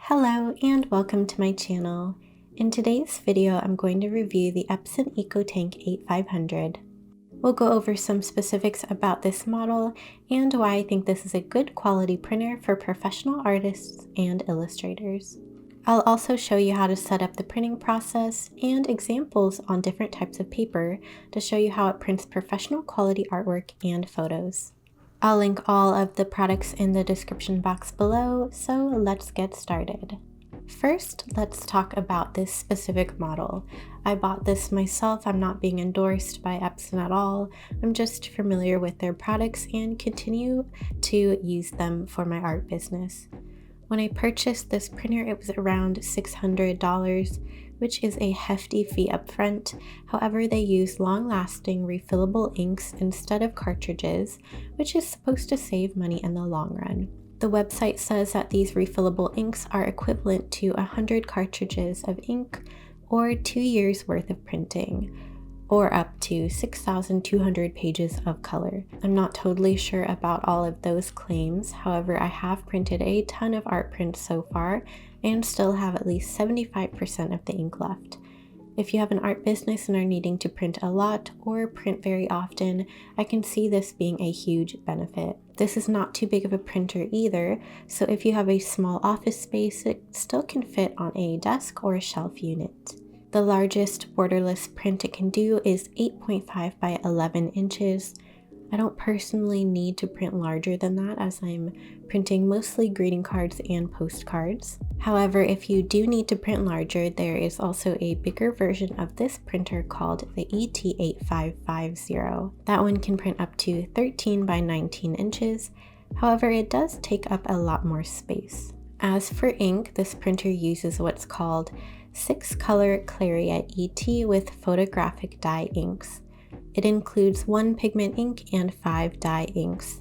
Hello and welcome to my channel. In today's video, I'm going to review the Epson Ecotank 8500. We'll go over some specifics about this model and why I think this is a good quality printer for professional artists and illustrators. I'll also show you how to set up the printing process and examples on different types of paper to show you how it prints professional quality artwork and photos. I'll link all of the products in the description box below, so let's get started. First, let's talk about this specific model. I bought this myself. I'm not being endorsed by Epson at all. I'm just familiar with their products and continue to use them for my art business. When I purchased this printer, it was around $600, which is a hefty fee up front. However, they use long-lasting refillable inks instead of cartridges, which is supposed to save money in the long run. The website says that these refillable inks are equivalent to 100 cartridges of ink or 2 years worth of printing, or up to 6,200 pages of color. I'm not totally sure about all of those claims. However, I have printed a ton of art prints so far and still have at least 75% of the ink left. If you have an art business and are needing to print a lot or print very often, I can see this being a huge benefit. This is not too big of a printer either, so if you have a small office space, it still can fit on a desk or a shelf unit. The largest borderless print it can do is 8.5 by 11 inches. I don't personally need to print larger than that as I'm printing mostly greeting cards and postcards. However, if you do need to print larger, there is also a bigger version of this printer called the ET8550. That one can print up to 13 by 19 inches. However, it does take up a lot more space. As for ink, this printer uses what's called 6-color Clariet ET with photographic dye inks. It includes 1 pigment ink and 5 dye inks.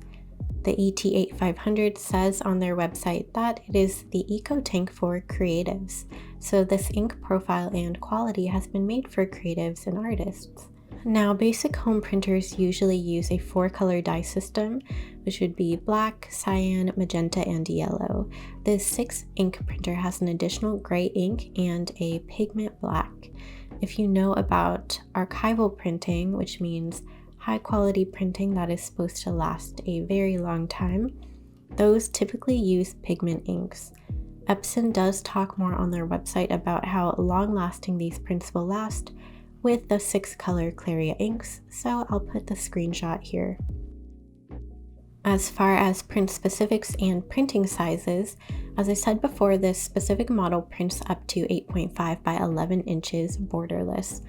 The ET8500 says on their website that it is the Ecotank for creatives, so this ink profile and quality has been made for creatives and artists. Now, basic home printers usually use a 4-color dye system, which would be black, cyan, magenta, and yellow. This 6-ink printer has an additional gray ink and a pigment black. If you know about archival printing, which means high-quality printing that is supposed to last a very long time, those typically use pigment inks. Epson does talk more on their website about how long-lasting these prints will last with the 6-color Clariet inks, so I'll put the screenshot here. As far as print specifics and printing sizes, as I said before, this specific model prints up to 8.5 by 11 inches borderless,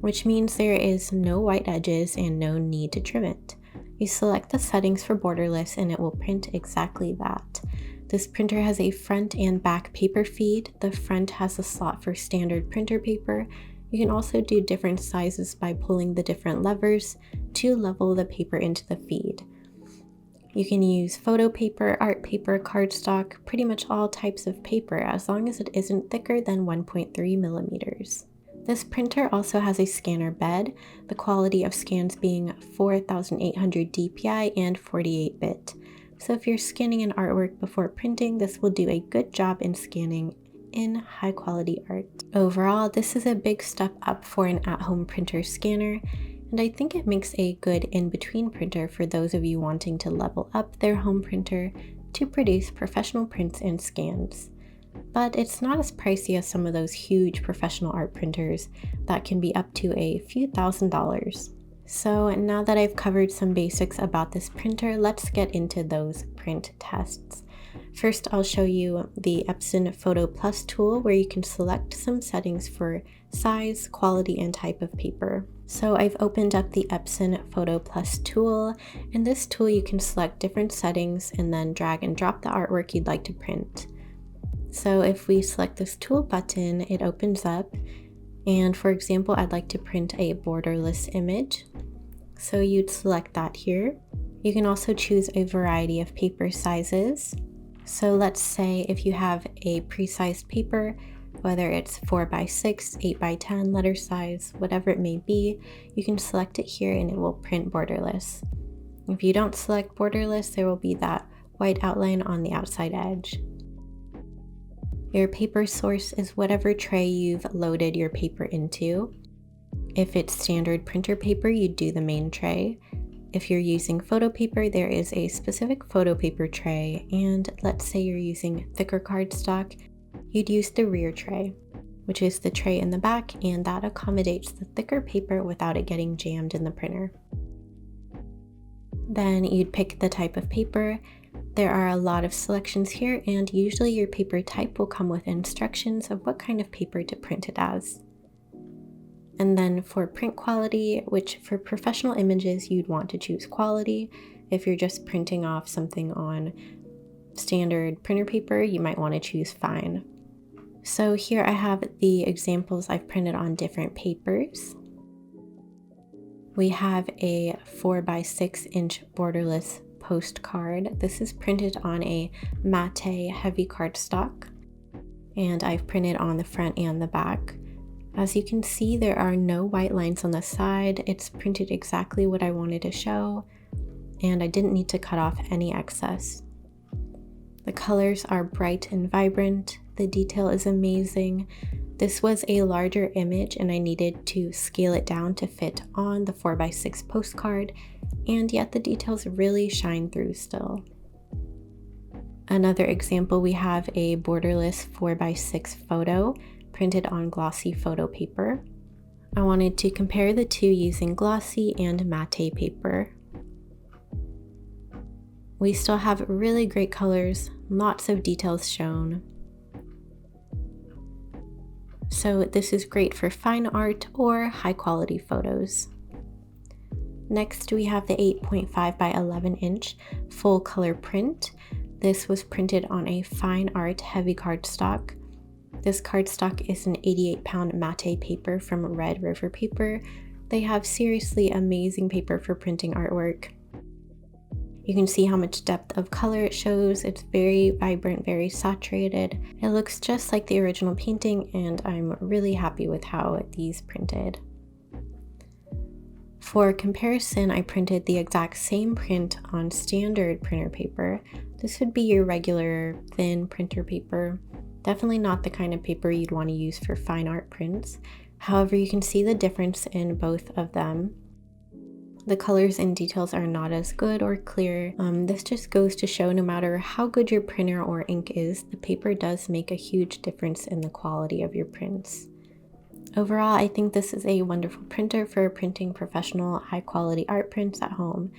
which means there is no white edges and no need to trim it. You select the settings for borderless and it will print exactly that. This printer has a front and back paper feed. The front has a slot for standard printer paper. You can also do different sizes by pulling the different levers to level the paper into the feed. You can use photo paper, art paper, cardstock, pretty much all types of paper as long as it isn't thicker than 1.3 millimeters. This printer also has a scanner bed, the quality of scans being 4800 DPI and 48-bit. So if you're scanning an artwork before printing, this will do a good job in scanning in high quality art. Overall, this is a big step up for an at-home printer scanner, and I think it makes a good in-between printer for those of you wanting to level up their home printer to produce professional prints and scans. But it's not as pricey as some of those huge professional art printers that can be up to a few $1,000s. So now that I've covered some basics about this printer, let's get into those print tests. First, I'll show you the Epson Photo Plus tool where you can select some settings for size, quality, and type of paper. So I've opened up the Epson Photo Plus tool. In this tool, you can select different settings and then drag and drop the artwork you'd like to print. So if we select this tool button, it opens up. And for example, I'd like to print a borderless image. So you'd select that here. You can also choose a variety of paper sizes. So let's say if you have a pre-sized paper, whether it's 4 by 6, 8 by 10 letter size, whatever it may be, you can select it here and it will print borderless. If you don't select borderless, there will be that white outline on the outside edge. Your paper source is whatever tray you've loaded your paper into. If it's standard printer paper, you'd do the main tray. If you're using photo paper, there is a specific photo paper tray, and let's say you're using thicker cardstock, you'd use the rear tray, which is the tray in the back, and that accommodates the thicker paper without it getting jammed in the printer. Then you'd pick the type of paper. There are a lot of selections here, and usually your paper type will come with instructions of what kind of paper to print it as. And then for print quality, which for professional images you'd want to choose quality. If you're just printing off something on standard printer paper, you might want to choose fine. So here I have the examples I've printed on different papers. We have a 4x6" borderless postcard. This is printed on a matte heavy cardstock, and I've printed on the front and the back. As you can see, there are no white lines on the side. It's printed exactly what I wanted to show, and I didn't need to cut off any excess. The colors are bright and vibrant. The detail is amazing. This was a larger image and I needed to scale it down to fit on the 4x6 postcard, and yet the details really shine through still. Another example, we have a borderless 4x6 photo printed on glossy photo paper. I wanted to compare the two using glossy and matte paper. We still have really great colors, lots of details shown. So this is great for fine art or high quality photos. Next we have the 8.5 by 11" full color print. This was printed on a fine art heavy cardstock. This cardstock is an 88-pound matte paper from Red River Paper. They have seriously amazing paper for printing artwork. You can see how much depth of color it shows. It's very vibrant, very saturated. It looks just like the original painting, and I'm really happy with how these printed. For comparison, I printed the exact same print on standard printer paper. This would be your regular thin printer paper. Definitely not the kind of paper you'd want to use for fine art prints. However, you can see the difference in both of them. The colors and details are not as good or clear. This just goes to show no matter how good your printer or ink is, the paper does make a huge difference in the quality of your prints. Overall, I think this is a wonderful printer for printing professional, high-quality art prints at home.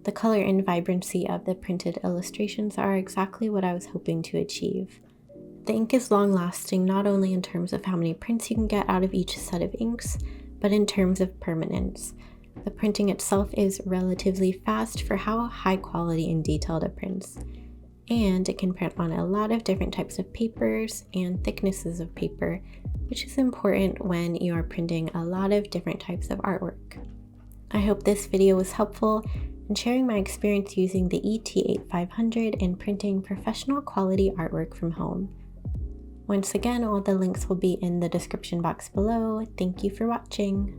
The color and vibrancy of the printed illustrations are exactly what I was hoping to achieve. The ink is long-lasting not only in terms of how many prints you can get out of each set of inks, but in terms of permanence. The printing itself is relatively fast for how high-quality and detailed it prints, and it can print on a lot of different types of papers and thicknesses of paper, which is important when you are printing a lot of different types of artwork. I hope this video was helpful in sharing my experience using the ET8500 in printing professional quality artwork from home. Once again, all the links will be in the description box below. Thank you for watching.